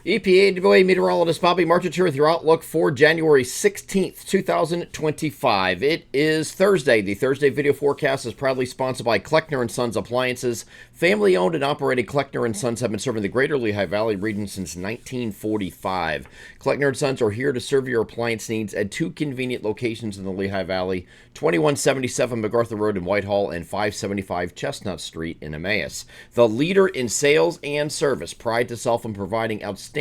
EPAWA meteorologist Bobby Marchant here with your outlook for January 16th, 2025. It is Thursday. The Thursday video forecast is proudly sponsored by Kleckner & Sons Appliances. Family-owned and operated, Kleckner & Sons have been serving the greater Lehigh Valley region since 1945. Kleckner & Sons are here to serve your appliance needs at two convenient locations in the Lehigh Valley, 2177 MacArthur Road in Whitehall and 575 Chestnut Street in Emmaus. The leader in sales and service, pride itself in providing outstanding,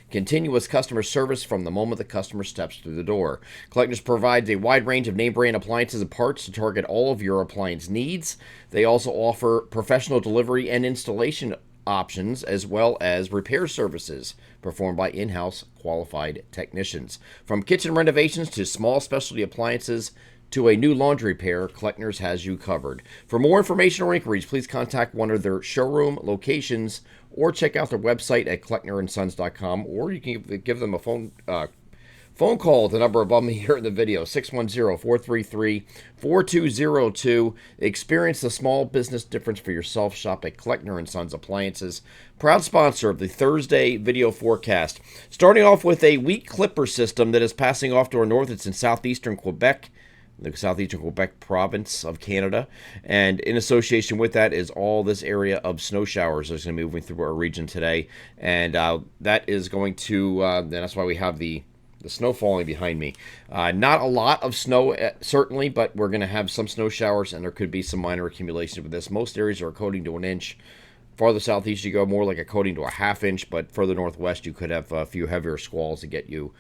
continuous customer service from the moment the customer steps through the door. Kleckner's provides a wide range of name brand appliances and parts to target all of your appliance needs. They also offer professional delivery and installation options as well as repair services performed by in-house qualified technicians. From kitchen renovations to small specialty appliances to a new laundry repair, Kleckner's has you covered. For more information or inquiries, please contact one of their showroom locations or check out their website at klecknerandsons.com, or you can give them a phone call at the number above me here in the video, 610-433-4202. Experience the small business difference for yourself. Shop at Kleckner & Sons Appliances. Proud sponsor of the Thursday video forecast. Starting off with a weak clipper system that is passing off to our north. It's in southeastern Quebec, the southeastern Quebec province of Canada, and in association with that is all this area of snow showers that's going to be moving through our region today, and that is going to, that's why we have the snow falling behind me. Not a lot of snow, certainly, but we're going to have some snow showers, and there could be some minor accumulation with this. Most areas are a coating to an inch. Farther southeast, you go more like a coating to a half inch, but further northwest, you could have a few heavier squalls to get you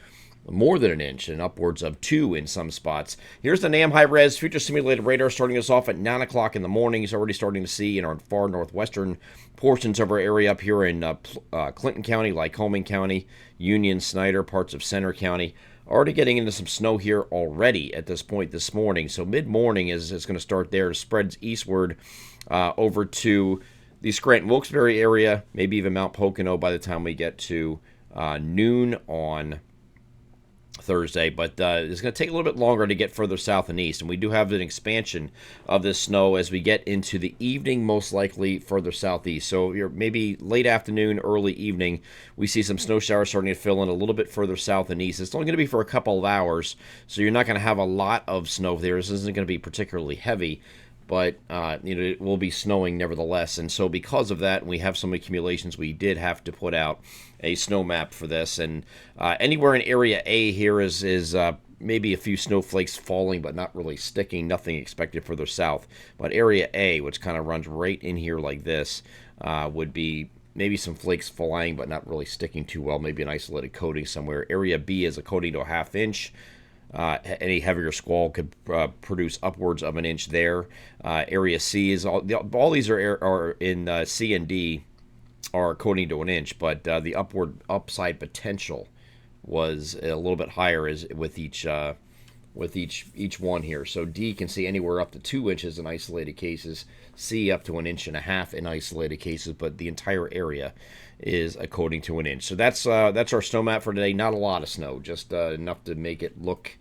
more than an inch and upwards of 2 in some spots. Here's the NAM high-res future simulated radar starting us off at 9 o'clock in the morning. He's already starting to see in our far northwestern portions of our area up here in Clinton County, Lycoming County, Union, Snyder, parts of Center County. Already getting into some snow here already at this point this morning. So mid-morning is going to start there. It spreads eastward over to the Scranton-Wilkes-Barre area, maybe even Mount Pocono by the time we get to noon on Thursday, but it's going to take a little bit longer to get further south and east, and we do have an expansion of this snow as we get into the evening, most likely further southeast. So you're maybe late afternoon, early evening, we see some snow showers starting to fill in a little bit further south and east. It's only going to be for a couple of hours, so you're not going to have a lot of snow there. This isn't going to be particularly heavy, but it will be snowing nevertheless. And so because of that, we have some accumulations. We did have to put out a snow map for this, and anywhere in area A here is maybe a few snowflakes falling, but not really sticking. Nothing expected further south. But area A, which kind of runs right in here like this, would be maybe some flakes flying, but not really sticking too well. Maybe an isolated coating somewhere. Area B is a coating to a half inch. Any heavier squall could produce upwards of an inch there. Area C is all these are in C and D are coating to an inch, but the upside potential was a little bit higher with each one here. So D can see anywhere up to 2 inches in isolated cases, C up to 1.5 inches in isolated cases, but the entire area is a coating to an inch. So that's our snow map for today. Not a lot of snow, just enough to make it look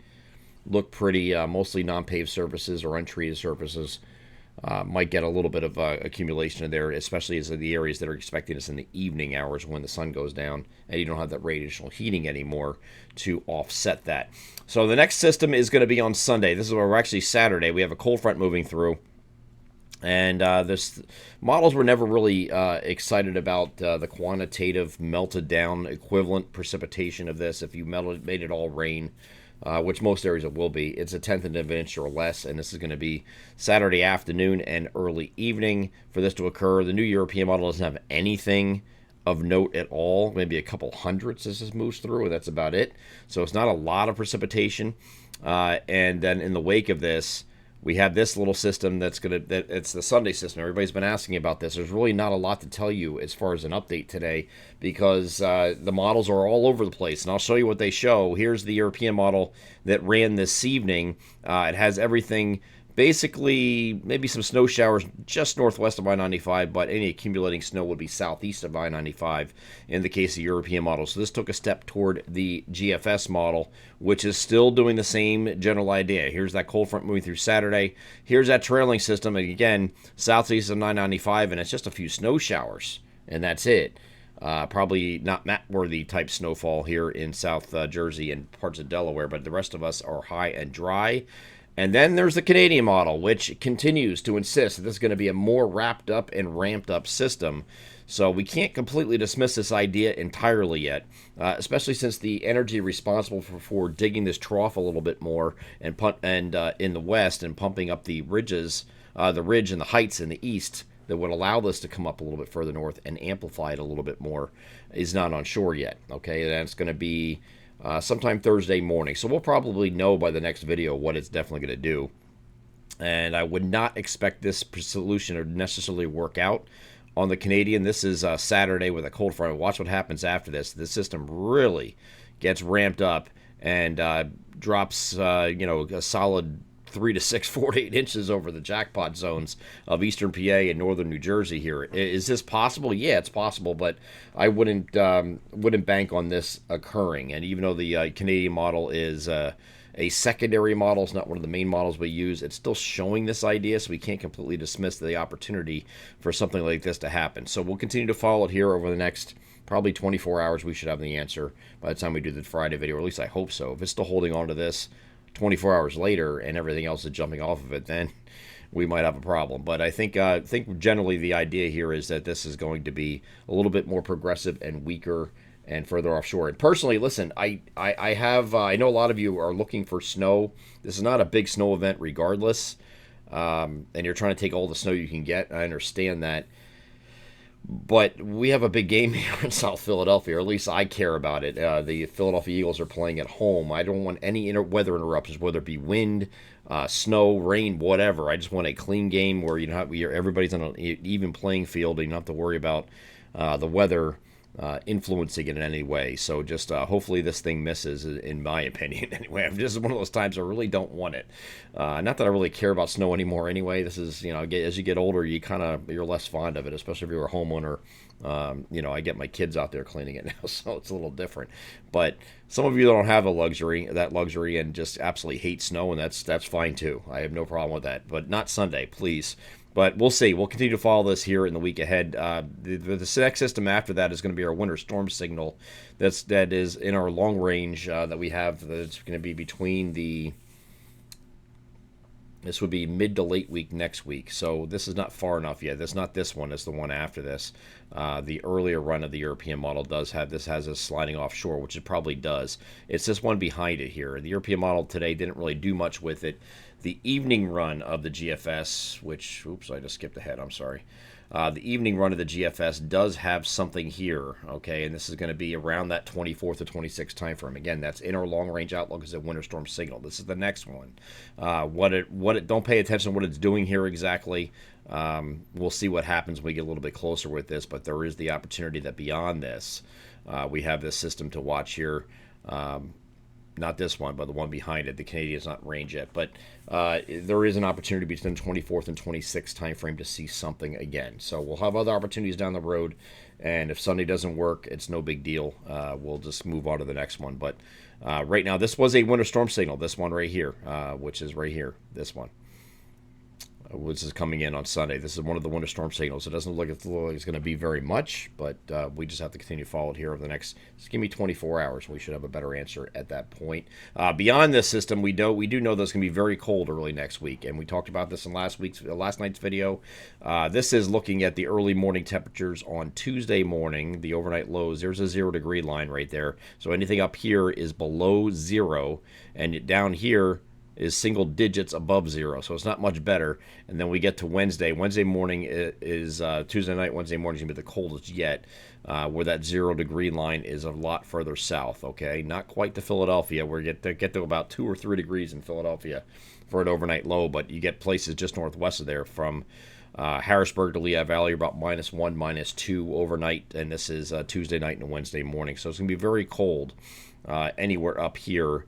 pretty. Mostly non-paved surfaces or untreated surfaces. Might get a little bit of accumulation in there, especially as the areas that are expecting us in the evening hours when the sun goes down and you don't have that radiational heating anymore to offset that. So the next system is going to be on Sunday. This is where we're actually Saturday. We have a cold front moving through. And this models were never really excited about the quantitative melted down equivalent precipitation of this. If you made it all rain, which most areas it will be, it's 1/10 of an inch or less, and this is going to be Saturday afternoon and early evening for this to occur. The new European model doesn't have anything of note at all, maybe a couple hundredths as this moves through, and that's about it. So it's not a lot of precipitation. And then in the wake of this, we have this little system it's the Sunday system. Everybody's been asking about this. There's really not a lot to tell you as far as an update today because the models are all over the place, and I'll show you what they show. Here's the European model that ran this evening. It has everything Basically, maybe some snow showers just northwest of I-95, but any accumulating snow would be southeast of I-95 in the case of European models. So this took a step toward the GFS model, which is still doing the same general idea. Here's that cold front moving through Saturday. Here's that trailing system, and again, southeast of I-95, and it's just a few snow showers, and that's it. Probably not mat-worthy type snowfall here in South Jersey and parts of Delaware, but the rest of us are high and dry. And then there's the Canadian model, which continues to insist that this is going to be a more wrapped up and ramped up system. So we can't completely dismiss this idea entirely yet, especially since the energy responsible for digging this trough a little bit more and in the west and pumping up the ridges, the ridge and the heights in the east that would allow this to come up a little bit further north and amplify it a little bit more is not on shore yet. Okay, that's going to be sometime Thursday morning. So we'll probably know by the next video what it's definitely going to do. And I would not expect this solution to necessarily work out on the Canadian. This is Saturday with a cold front. Watch what happens after this. The system really gets ramped up and drops, a solid 3 to 6, 4 to 8 inches over the jackpot zones of eastern PA and northern New Jersey here. Is this possible? Yeah, it's possible, but I wouldn't bank on this occurring. And even though the Canadian model is a secondary model, it's not one of the main models we use, it's still showing this idea, so we can't completely dismiss the opportunity for something like this to happen. So we'll continue to follow it here over the next probably 24 hours. We should have the answer by the time we do the Friday video, or at least I hope so. If it's still holding on to this 24 hours later and everything else is jumping off of it, then we might have a problem. But I think generally the idea here is that this is going to be a little bit more progressive and weaker and further offshore. And personally, listen, I know a lot of you are looking for snow. This is not a big snow event regardless, and you're trying to take all the snow you can get. I understand that. But we have a big game here in South Philadelphia, or at least I care about it. The Philadelphia Eagles are playing at home. I don't want any weather interruptions, whether it be wind, snow, rain, whatever. I just want a clean game where everybody's on an even playing field and you don't have to worry about the weather influencing it in any way. So just hopefully this thing misses, in my opinion. Anyway, this is one of those times I really don't want it. Not that I really care about snow anymore. Anyway, this is as you get older, you're less fond of it, especially if you're a homeowner. I get my kids out there cleaning it now, so it's a little different. But some of you don't have that luxury, and just absolutely hate snow, and that's fine too. I have no problem with that, but not Sunday, please. But we'll see. We'll continue to follow this here in the week ahead. The next system after that is going to be our winter storm signal. That is in our long range that we have. That's going to be between this would be mid to late week next week. So this is not far enough yet. That's not this one. It's the one after this. The earlier run of the European model has us sliding offshore, which it probably does. It's this one behind it here. The European model today didn't really do much with it. The evening run of the GFS, which, oops, I just skipped ahead, I'm sorry. The evening run of the GFS does have something here, okay, and this is going to be around that 24th to 26th time frame. Again, that's in our long-range outlook as a winter storm signal. This is the next one. Don't pay attention to what it's doing here exactly. We'll see what happens when we get a little bit closer with this, but there is the opportunity that beyond this, we have this system to watch here. Not this one, but the one behind it. The Canadian's not in range yet, but there is an opportunity between the 24th and 26th time frame to see something again. So we'll have other opportunities down the road, and if Sunday doesn't work, it's no big deal. We'll just move on to the next one. But right now, this was a winter storm signal. This one right here, which is right here. This one, which is coming in on Sunday. This is one of the winter storm signals. It doesn't look like it's going to be very much, but we just have to continue to follow it here over the next, just give me 24 hours. We should have a better answer at that point. Beyond this system, we do know that it's going to be very cold early next week, and we talked about this in last night's video. This is looking at the early morning temperatures on Tuesday morning, the overnight lows. There's a 0-degree line right there. So anything up here is below 0, and down here is single digits above 0, so it's not much better. And then we get to Wednesday. Wednesday morning is Tuesday night. Wednesday morning is going to be the coldest yet, where that 0-degree line is a lot further south. Okay, not quite to Philadelphia. We get to about 2 or 3 degrees in Philadelphia for an overnight low, but you get places just northwest of there from Harrisburg to Lehigh Valley, about -1, -2 overnight, and this is Tuesday night and Wednesday morning. So it's going to be very cold anywhere up here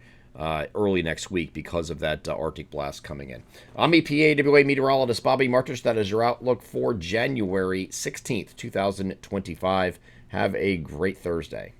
early next week because of that Arctic blast coming in. I'm EPAWA meteorologist Bobby Martish. That is your outlook for January 16th, 2025. Have a great Thursday.